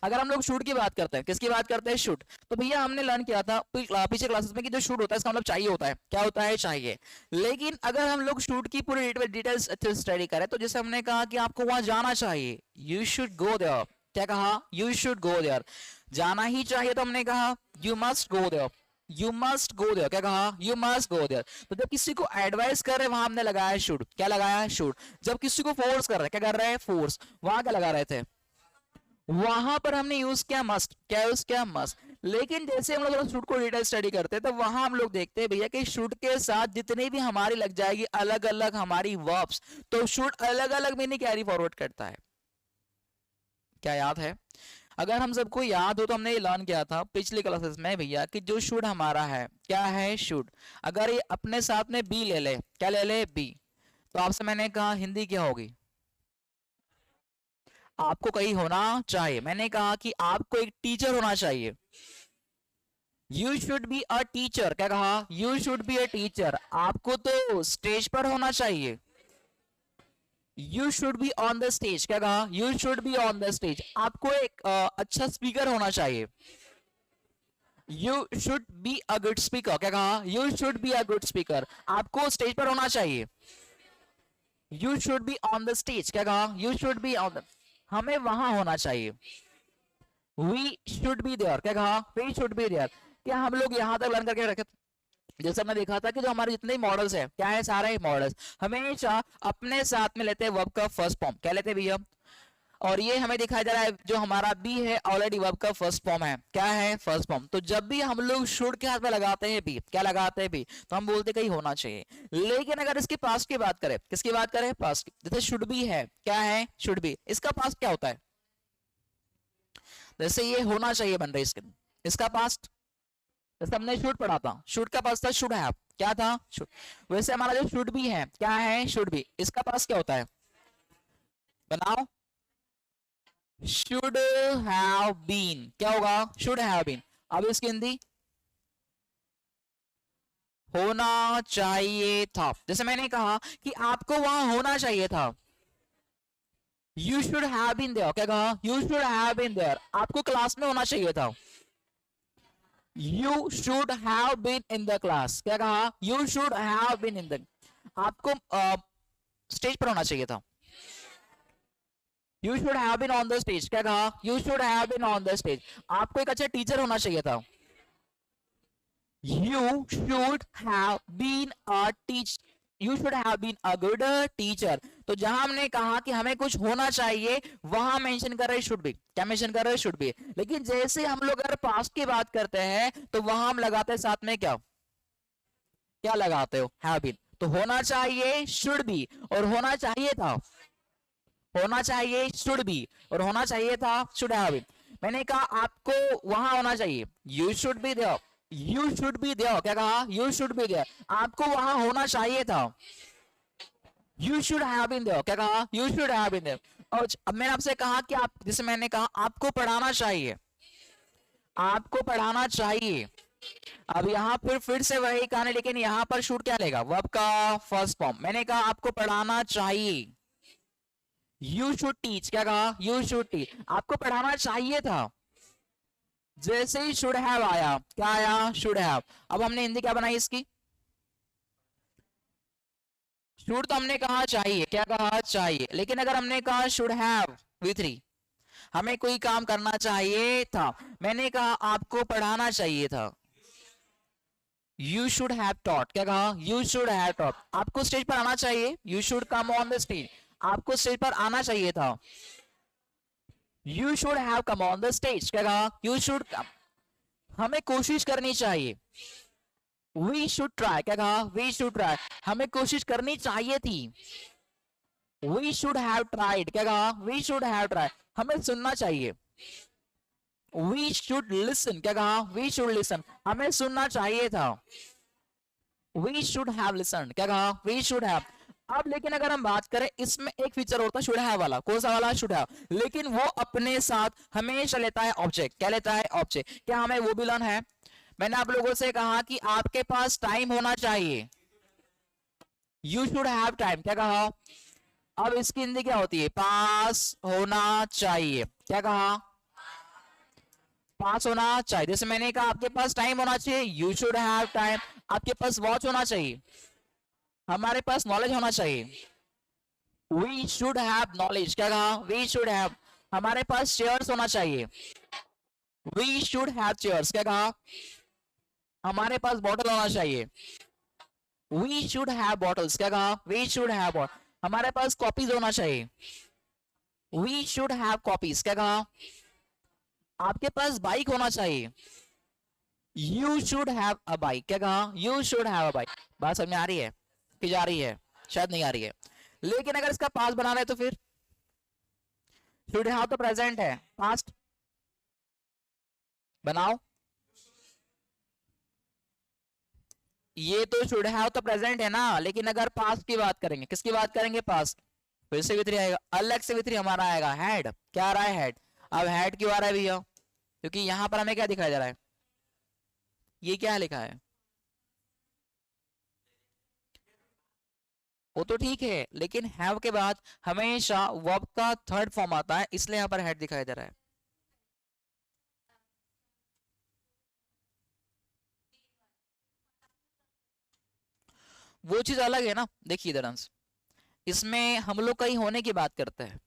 अगर हम लोग शुड की बात करते हैं, किसकी बात करते हैं, शुड, तो भैया हमने लर्न किया था पीछे क्लासेस में कि जो शुड होता है इसका मतलब चाहिए होता है, क्या होता है, चाहिए। लेकिन अगर हम लोग शुड की पूरी डिटेल्स अच्छे से स्टडी करें तो जैसे हमने कहा कि आपको वहां जाना चाहिए, यू शुड गो देयर, क्या कहा, यू शुड गो देयर, जाना ही चाहिए, तो हमने कहा you must go there, you must go there, क्या कहा, यू मस्ट गो देयर। तो जब किसी को एडवाइस कर रहे हैं वहां हमने लगाया शुड, क्या लगाया, शुड। जब किसी को फोर्स कर रहे हैं, क्या कर रहे हैं, फोर्स, वहां क्या लगा रहे थे, वहां पर हमने यूज किया मस्ट, क्या यूज किया, मस्ट। लेकिन जैसे हम लोग शुड को डिटेल स्टडी करते हैं तो वहां हम लोग देखते हैं भैया कि शुड के साथ जितनी भी हमारी लग जाएगी अलग अलग हमारी वर्ब्स, तो शुड अलग अलग मीनिंग कैरी फॉरवर्ड करता है। क्या याद है, अगर हम सबको याद हो तो हमने ये लर्न किया था पिछली क्लासेस में भैया कि जो शुड हमारा है, क्या है, शुड, अगर ये अपने साथ में बी ले ले, क्या ले ले, बी, तो आपसे मैंने कहा हिंदी क्या होगी, आपको कहीं होना चाहिए। मैंने कहा कि आपको एक टीचर होना चाहिए, you should be a teacher, क्या कहा, you should be a teacher, आपको तो स्टेज पर होना चाहिए, you should be on the stage, क्या कहा, you should be on the stage, आपको एक अच्छा स्पीकर होना चाहिए, you should be a good speaker, क्या कहा, you should be a good speaker, आपको स्टेज पर होना चाहिए, you should be on the stage, क्या कहा, you should be on the, हमें वहां होना चाहिए, वी शुड बी देयर, क्या कहा, वी शुड बी देयर। क्या हम लोग यहां तक लर्न करके रखे, जैसे हमने देखा था कि जो हमारे जितने मॉडल्स है, क्या है, सारे मॉडल्स हमेशा अपने साथ में लेते हैं वर्ब का फर्स्ट फॉर्म, क्या लेते हैं भैया, और ये हमें दिखाया जा रहा है जो हमारा बी है ऑलरेडी वर्ब का फर्स्ट फॉर्म है, क्या है, फर्स्ट फॉर्म। तो जब भी हम लोग शुड के हाथ में लगाते हैं बी, क्या लगाते हैं बी, तो हम बोलते कहीं होना चाहिए। लेकिन अगर इसके पास्ट की बात करें, किसकी बात करें, पास्ट की, जैसे शुड बी है, क्या है, शुड बी, इसका पास्ट क्या होता है, जैसे ये होना चाहिए बन रही इसके, इसका पास्ट, जैसे हमने शुड पढ़ा था, शुड का पास्ट था शुड हैव, क्या था, शुड। वैसे हमारा जो शुड बी है, क्या है, शुड बी, इसका पास्ट क्या होता है, बनाओ, शुड हैव बीन, क्या होगा, शुड हैव बीन। अब इसकी हिंदी, होना चाहिए था, जैसे मैंने कहा कि आपको वहां होना चाहिए था, you should have been there, क्या कहा, you should have been there, आपको क्लास में होना चाहिए था, you should have been in the class, क्या कहा, you should have been in the, आपको स्टेज पर होना चाहिए था, you should have been on the stage, क्या कहा, you should have been on the stage, आपको एक अच्छा टीचर होना चाहिए था, you should have been a teacher, you should have been a good teacher. तो जहां हमने कहा कि हमें कुछ होना चाहिए वहां मेंशन कर रहे शुड बी, क्या मेंशन कर रहे शुड बी। लेकिन जैसे हम लोग अगर पास्ट की बात करते हैं तो वहां हम लगाते हैं साथ में क्या, क्या लगाते हो, हैव बीन। तो होना चाहिए शुड बी, और होना चाहिए था, होना चाहिए शुड बी, और होना चाहिए था शुड हैव बीन। मैंने कहा आपको वहां होना चाहिए, you should be there, you should be there, क्या कहा, यू शुड बी देयर, आपको वहां होना चाहिए था, you should have been there, क्या कहा, you should have been there. और अब मैंने आपसे कहा कि आप, जैसे मैंने कहा आपको पढ़ाना चाहिए, आपको पढ़ाना चाहिए। अब यहाँ फिर से वही कहानी, लेकिन यहाँ पर शुड क्या लेगा, वर्ब का फर्स्ट फॉर्म। मैंने कहा आपको पढ़ाना चाहिए, यू शुड टीच, क्या कहा, यू शुड टीच, आपको पढ़ाना चाहिए था। जैसे ही शुड हैव आया, क्या आया, शुड हैव। अब हमने हिंदी क्या बनाई इसकी, शुड तो हमने कहा चाहिए, क्या कहा, चाहिए। लेकिन अगर हमने कहा शुड हैव V3, हमें कोई काम करना चाहिए था, मैंने कहा आपको पढ़ाना चाहिए था, यू शुड हैव टॉट, क्या कहा, यू शुड हैव टॉट, आपको स्टेज पर आना चाहिए, you should come on the stage, आपको स्टेज पर आना चाहिए था, you should have come on the stage, क्या कहा, यू शुड कम, हमें कोशिश करनी चाहिए, वी शुड ट्राई, क्या कहा, वी शुड ट्राई, हमें कोशिश करनी चाहिए थी, वी शुड हैव ट्राइड, क्या कहा, वी शुड हैव ट्राई, हमें सुनना चाहिए, वी शुड लिसन, क्या कहा, वी शुड लिसन, हमें सुनना चाहिए था, वी शुड हैव लिसन, क्या कहा, वी शुड हैव। अब लेकिन अगर हम बात करें इसमें एक फीचर होता है शुड हैव वाला, कौन सा वाला, शुड हैव, लेकिन वो अपने साथ हमेशा लेता है ऑब्जेक्ट, क्या लेता है, ऑब्जेक्ट। क्या हमें वो भी लर्न है, मैंने आप लोगों से कहा कि आपके पास टाइम होना चाहिए, यू शुड हैव टाइम, क्या कहा। अब इसकी हिंदी क्या होती है, पास होना चाहिए, क्या कहा, पास होना चाहिए। जैसे मैंने कहा आपके पास टाइम होना चाहिए, यू शुड हैव टाइम। आपके पास वॉच होना चाहिए, हमारे पास नॉलेज होना चाहिए, वी शुड हैव नॉलेज। क्या कहा? We should have. हमारे पास चेयर्स होना चाहिए, वी शुड हैव चेयर्स। क्या कहा? हमारे पास बॉटल होना चाहिए, वी शुड हैव बॉटल्स। क्या कहा? We should have. हमारे पास कॉपीज होना चाहिए, वी शुड हैव कॉपीज। क्या कहा? आपके पास बाइक होना चाहिए, you should have a bike. क्या कहा? You should have a bike. बात समझ में आ रही है कि जा रही है? शायद नहीं आ रही है। लेकिन अगर इसका पास बना रहे तो फिर शुड हैव तो प्रेजेंट है, पास्ट बनाओ। ये तो शुड हैव तो प्रेजेंट है ना, लेकिन अगर पास्ट की बात करेंगे, किसकी बात करेंगे? पास्ट। फिर से विथरी आएगा, अलग से विथरी हमारा आएगा हैड। क्या आ रहा है? हैड। अब हैड क्यों आ रहा है भैया? क्योंकि यहां पर हमें क्या दिखाया जा रहा है? ये क्या लिखा है? वो तो ठीक है, लेकिन हैव के बाद हमेशा वर्ब का थर्ड फॉर्म आता है, इसलिए यहां पर हैड दिखाई दे रहा है। वो चीज अलग है ना। देखिए इधर अंश, इसमें हम लोग कहीं होने की बात करते हैं,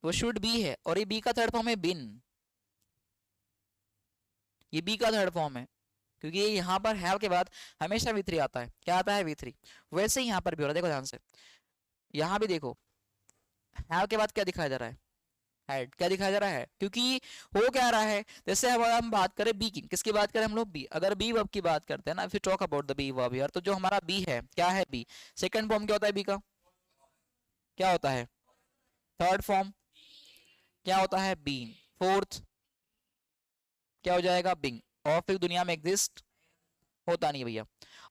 वो शुड बी है, और ये बी का थर्ड फॉर्म है बिन। ये बी का थर्ड फॉर्म है, क्योंकि यहाँ पर हैव के बाद हमेशा वी थ्री आता है। क्या आता है? We three. वैसे ही यहाँ पर भी हो रहा है, देखो ध्यान से, यहाँ भी देखो हैव के बाद क्या दिखाया जा रहा है? हैड। क्या दिखाया जा रहा है? क्योंकि हो क्या रहा है, जैसे अब हम बात करें बी की, किसकी बात करें हम लोग? बी। अगर बी वर्ब की बात करते हैं ना, फिर talk about the B verb यार, तो जो हमारा बी है, क्या है? बी। सेकंड फॉर्म क्या होता है बी का? क्या होता है? थर्ड फॉर्म क्या होता है? बीन। फोर्थ क्या हो जाएगा? बिंग। और फिर दुनिया में एग्जिस्ट होता नहीं भैया।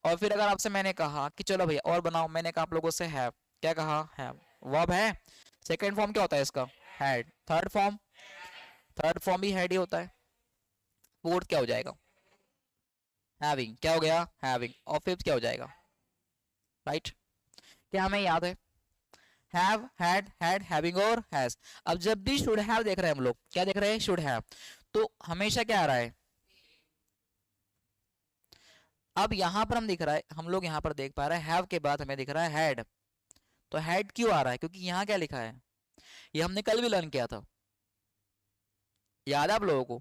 और फिर अगर आपसे मैंने कहा कि चलो भैया और बनाओ, मैंने कहा आप लोगों से हैव। क्या कहा? हैव वर्ब है। सेकंड फॉर्म क्या होता है इसका? हैड। थर्ड फॉर्म भी हैड ही होता है। फोर्थ क्या हो जाएगा? हैविंग। क्या हो गया? हैविंग। और फिफ्थ क्या हो जाएगा? राइट। क्या हमें याद है? हैव, हैड, हैविंग और हैज। अब जब भी शुड हैव देख रहे हैं हम लोग, क्या देख रहे हैं? Should have. तो हमेशा क्या आ रहा है? अब यहां पर हम दिख रहा है, हम लोग यहां पर देख पा रहे हैं हैव के बाद हमें दिख रहा है हैड। तो हैड क्यों आ रहा है? क्योंकि यहाँ क्या लिखा है? ये हमने कल भी लर्न किया था, याद है आप लोगों को,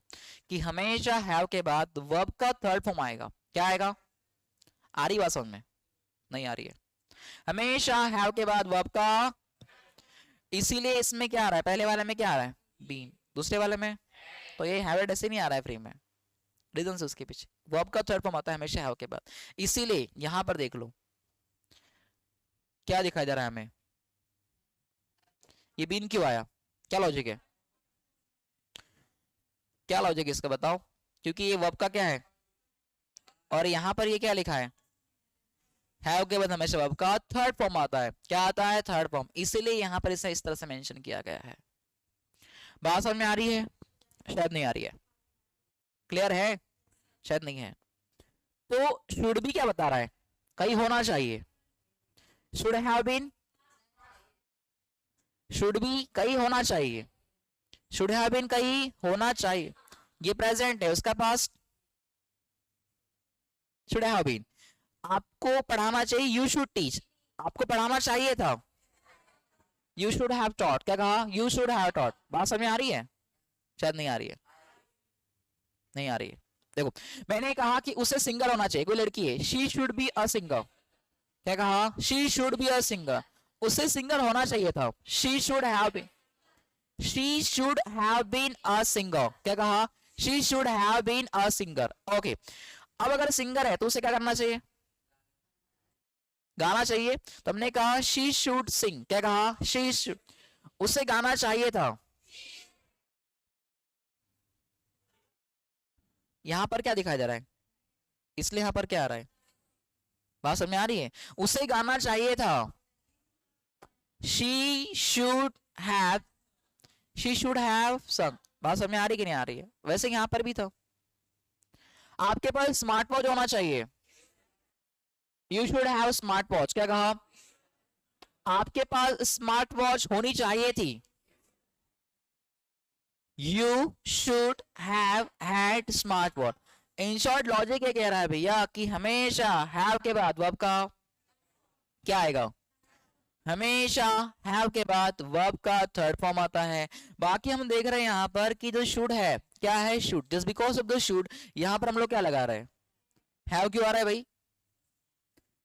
कि हमेशा हैव के बाद वर्ब का थर्ड फॉर्म आएगा। क्या आएगा? आ रही बात समझ में? नहीं आ रही है। हमेशा हैव के बाद वर्ब का, इसीलिए इसमें क्या आ रहा है? पहले वाले में क्या आ रहा है? बीन। दूसरे वाले में तो ये हैव ऐसे नहीं आ रहा है फ्री में। रीजन से उसके पीछे वर्ब का थर्ड फॉर्म आता है हमेशा हैव के बाद। इसीलिए यहां पर देख लो क्या दिखाई दे रहा है हमें? ये बीन क्यों आया? क्या लॉजिक है? क्या लॉजिक है इसका बताओ? क्योंकि ये वर्ब का क्या है, और यहां पर ये क्या लिखा है? हैव के बाद हमेशा वर्ब का थर्ड फॉर्म आता है। क्या आता है? Third form. इसीलिए यहां पर इसे इस तरह से मेंशन किया गया है। बात समझ में आ रही है? शायद नहीं आ रही है। क्लियर है? शायद नहीं है। तो शुड भी क्या बता रहा है? कहीं होना चाहिए। शुड हैव बीन, शुड भी कहीं होना चाहिए, शुड हैव बीन कहीं होना चाहिए। ये प्रेजेंट है, उसका पास्ट शुड हैव बीन। आपको पढ़ाना चाहिए, यू शुड टीच। आपको पढ़ाना चाहिए था, यू शुड हैव टॉट। क्या कहा? You should have taught. बात समझ में आ रही है? शायद नहीं आ रही है। नहीं आ रही है। देखो मैंने कहा कि उसे सिंगर होना चाहिए, कोई लड़की है, she should be a singer. क्या कहा? She should be a singer. उसे सिंगर होना चाहिए था, she should have been. She should have been a singer. क्या कहा? She should have been a singer. Okay. अब अगर सिंगर है तो उसे क्या करना चाहिए? गाना चाहिए। तो हमने कहा शी शुड सिंग। क्या कहा? She should. उसे गाना चाहिए था। यहां पर क्या दिखाया जा रहा है? इसलिए यहां पर क्या आ रहा है? बात समझ में आ रही है? उसे गाना चाहिए था, she should have, she should have some. बात समझ में आ रही कि नहीं आ रही है? वैसे यहां पर भी था। आपके पास स्मार्ट वॉच होना चाहिए, you should have smart watch. क्या कहा? आपके पास स्मार्ट वॉच होनी चाहिए थी, you should have get smart watch. In short logic ये कह रहा है भैया कि हमेशा हैव के बाद वर्ब का क्या आएगा, हमेशा हैव के बाद वर्ब का थर्ड फॉर्म आता है। बाकी हम देख रहे हैं यहाँ पर कि जो शुड है क्या है, should, just because of the should यहाँ पर हम लोग क्या लगा रहे हैं, हैव क्यों आ रहा है भाई,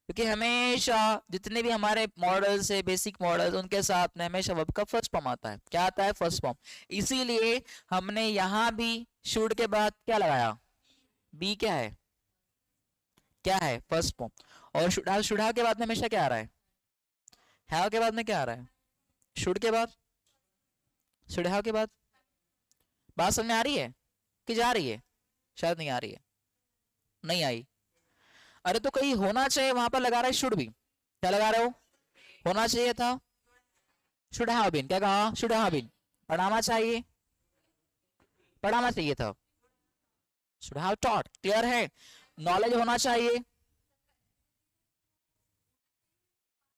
क्योंकि हमेशा जितने भी हमारे मॉडल्स है, बेसिक मॉडल्स, उनके साथ में हमेशा वर्ब का फर्स्ट फॉर्म आता है। क्या आता है, फर्स्ट फॉर्म। इसीलिए हमने यहां भी शुड के बाद क्या लगाया, बी क्या है, क्या है, फर्स्ट फॉर्म। और शुड हैव के बाद में हमेशा क्या आ रहा है, हैव के बाद में क्या आ रहा है, शुड के बाद, शुड हैव के बाद। बात समझ में आ रही है कि जा रही है, शायद नहीं आ रही है, नहीं आई। अरे तो कहीं होना चाहिए, वहां पर लगा रहा है शुड भी, क्या लगा रहे हो, होना चाहिए था, शुड हैव बीन, क्या कहा, शुड हैव बीन, पढ़ाना चाहिए, पढ़ाना चाहिए था, शुड हैव टॉट, क्लियर है, नॉलेज होना चाहिए,